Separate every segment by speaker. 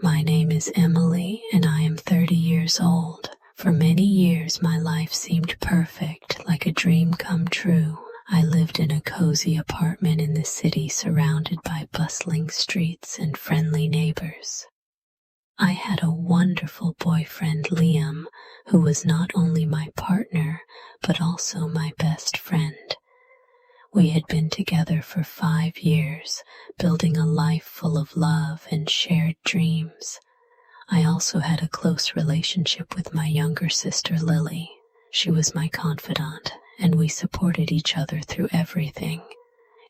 Speaker 1: My name is Emily, and I am 30 years old. For many years, my life seemed perfect, like a dream come true. I lived in a cozy apartment in the city surrounded by bustling streets and friendly neighbors. I had a wonderful boyfriend, Liam, who was not only my partner, but also my best friend. We had been together for 5 years, building a life full of love and shared dreams. I also had a close relationship with my younger sister, Lily. She was my confidant, and we supported each other through everything.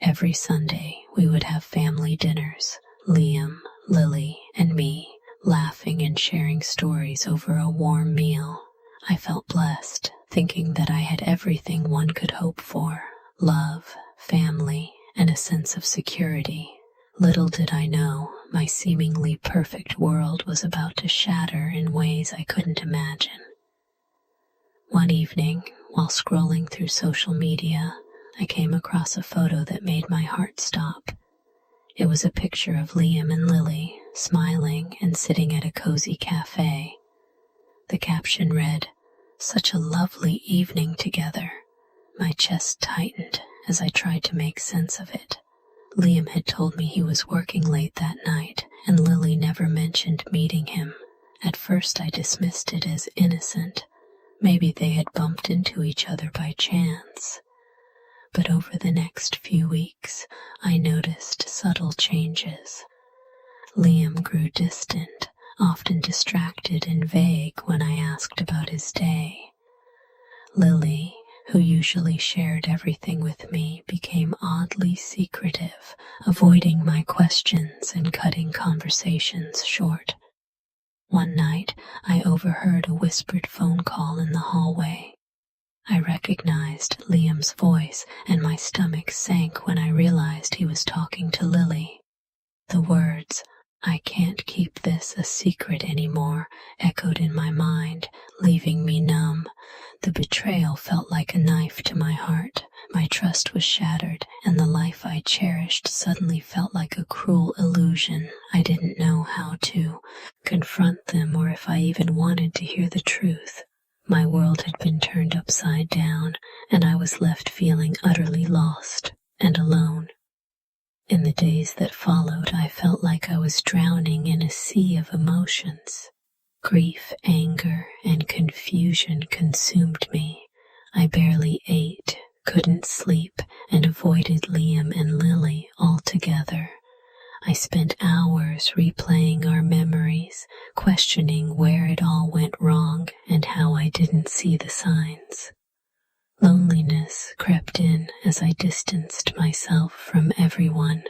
Speaker 1: Every Sunday, we would have family dinners, Liam, Lily, and me, laughing and sharing stories over a warm meal. I felt blessed, thinking that I had everything one could hope for: love, family, and a sense of security. Little did I know, my seemingly perfect world was about to shatter in ways I couldn't imagine. One evening, while scrolling through social media, I came across a photo that made my heart stop. It was a picture of Liam and Lily, smiling and sitting at a cozy cafe. The caption read, "Such a lovely evening together." My chest tightened as I tried to make sense of it. Liam had told me he was working late that night, and Lily never mentioned meeting him. At first I dismissed it as innocent. Maybe they had bumped into each other by chance. But over the next few weeks, I noticed subtle changes. Liam grew distant, often distracted and vague when I asked about his day. Lily, who usually shared everything with me, became oddly secretive, avoiding my questions and cutting conversations short. One night, I overheard a whispered phone call in the hallway. I recognized Liam's voice, and my stomach sank when I realized he was talking to Lily. The words, "I can't keep this a secret anymore," echoed in my mind, leaving me numb. The betrayal felt like a knife to my heart. My trust was shattered, and the life I cherished suddenly felt like a cruel illusion. I didn't know how to confront them or if I even wanted to hear the truth. My world had been turned upside down, and I was left feeling utterly lost and alone. In the days that followed, I felt like I was drowning in a sea of emotions. Grief, anger, and confusion consumed me. I barely ate, couldn't sleep, and avoided Liam and Lily altogether. I spent hours replaying our memories, questioning where it all went wrong and how I didn't see the signs. Loneliness crept in as I distanced myself from everyone.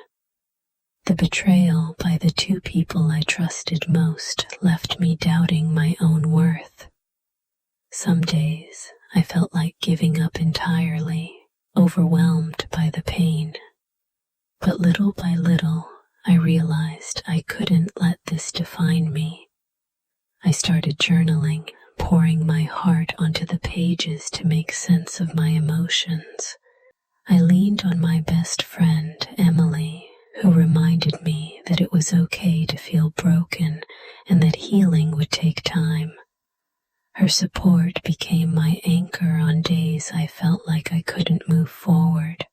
Speaker 1: The betrayal by the two people I trusted most left me doubting my own worth. Some days I felt like giving up entirely, overwhelmed by the pain. But little by little, I realized I couldn't let this define me. I started journaling, pouring my heart onto the pages to make sense of my emotions. I leaned on my best friend, Emily, who reminded me that it was okay to feel broken and that healing would take time. Her support became my anchor on days I felt like I couldn't move forward.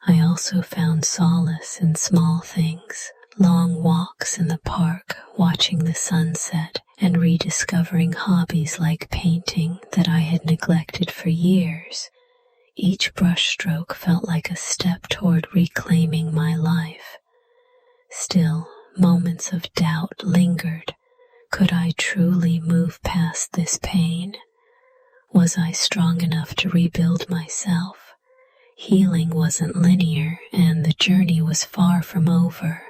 Speaker 1: I also found solace in small things, long walks in the park, watching the sunset, and rediscovering hobbies like painting that I had neglected for years. Each brushstroke felt like a step toward reclaiming my life. Still, moments of doubt lingered. Could I truly move past this pain? Was I strong enough to rebuild myself? Healing wasn't linear, and the journey was far from over.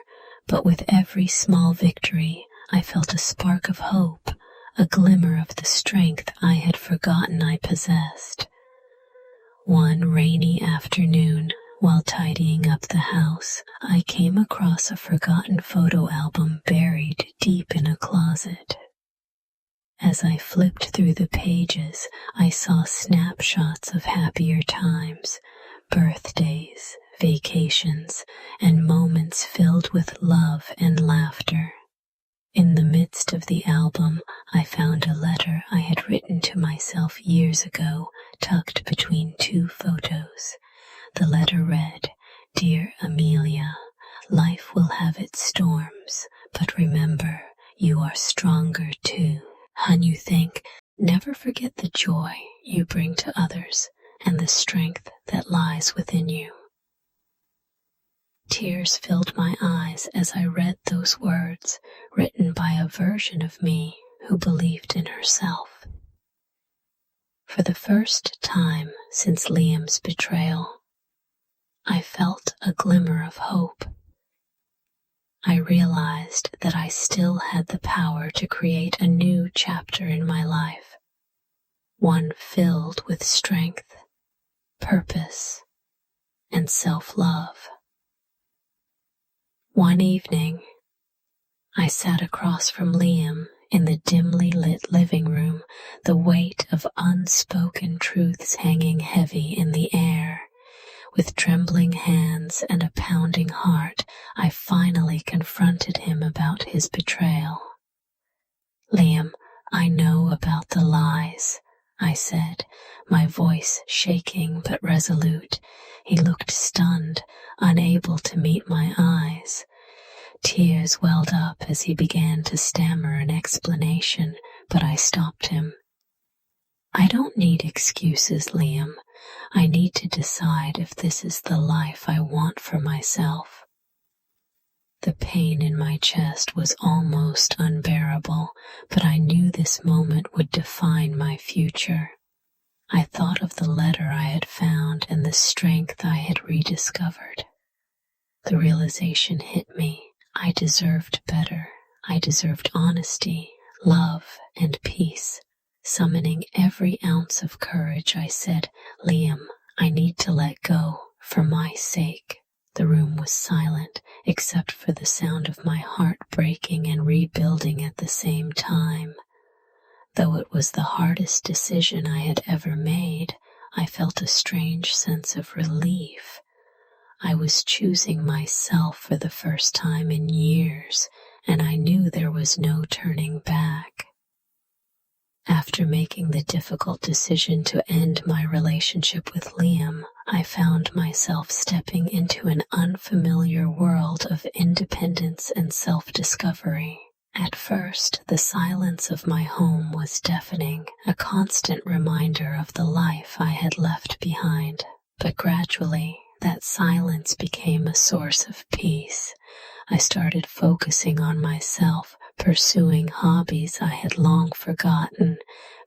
Speaker 1: But with every small victory, I felt a spark of hope, a glimmer of the strength I had forgotten I possessed. One rainy afternoon, while tidying up the house, I came across a forgotten photo album buried deep in a closet. As I flipped through the pages, I saw snapshots of happier times, birthdays, vacations, and moments filled with love and laughter. In the midst the album, I found a letter I had written to myself years ago, tucked between two photos. The letter read, "Dear Amelia, life will have its storms, but remember, you are stronger too. Hun, you think, never forget the joy you bring to others and the strength that lies within you." Tears filled my eyes as I read those words, written by a version of me who believed in herself. For the first time since Liam's betrayal, I felt a glimmer of hope. I realized that I still had the power to create a new chapter in my life, one filled with strength, purpose, and self-love. One evening, I sat across from Liam in the dimly lit living room, the weight of unspoken truths hanging heavy in the air. With trembling hands and a pounding heart, I finally confronted him about his betrayal. "Liam, I know about the lies," I said, my voice shaking but resolute. He looked stunned, unable to meet my eyes. Tears welled up as he began to stammer an explanation, but I stopped him. "I don't need excuses, Liam. I need to decide if this is the life I want for myself." The pain in my chest was almost unbearable, but I knew this moment would define my future. I thought of the letter I had found and the strength I had rediscovered. The realization hit me. I deserved better. I deserved honesty, love, and peace. Summoning every ounce of courage, I said, "Liam, I need to let go, for my sake." The room was silent, except for the sound of my heart breaking and rebuilding at the same time. Though it was the hardest decision I had ever made, I felt a strange sense of relief. I was choosing myself for the first time in years, and I knew there was no turning back. After making the difficult decision to end my relationship with Liam, I found myself stepping into an unfamiliar world of independence and self-discovery. At first, the silence of my home was deafening, a constant reminder of the life I had left behind. But gradually, that silence became a source of peace. I started focusing on myself, pursuing hobbies I had long forgotten.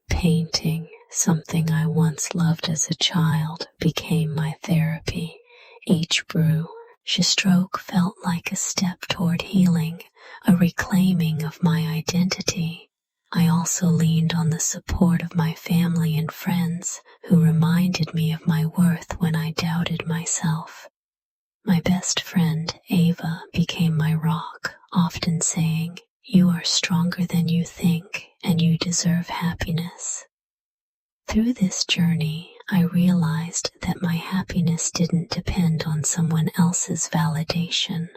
Speaker 1: Painting, something I once loved as a child, became my therapy. Each stroke felt like a step toward healing, a reclaiming of my identity. I also leaned on the support of my family and friends, who reminded me of my worth when I doubted myself. My best friend, Ava, became my rock, often saying, "You are stronger than you think, and you deserve happiness." Through this journey, I realized that my happiness didn't depend on someone else's validation.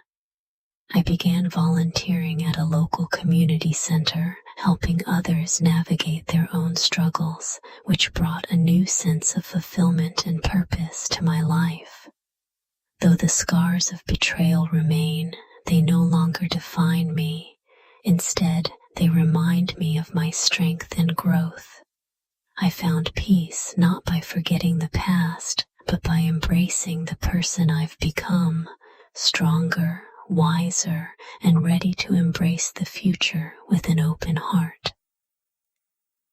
Speaker 1: I began volunteering at a local community center, helping others navigate their own struggles, which brought a new sense of fulfillment and purpose to my life. Though the scars of betrayal remain, they no longer define me. Instead, they remind me of my strength and growth. I found peace not by forgetting the past, but by embracing the person I've become, stronger, wiser, and ready to embrace the future with an open heart.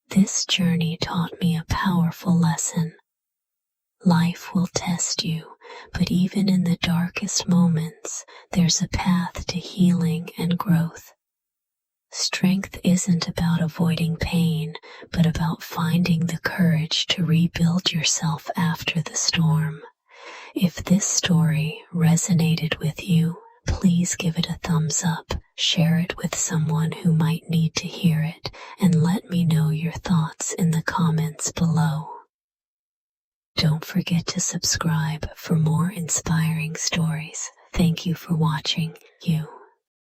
Speaker 1: This journey taught me a powerful lesson. Life will test you, but even in the darkest moments, there's a path to healing and growth. Strength isn't about avoiding pain, but about finding the courage to rebuild yourself after the storm. If this story resonated with you, please give it a thumbs up, share it with someone who might need to hear it, and let me know your thoughts in the comments below. Don't forget to subscribe for more inspiring stories. Thank you for watching.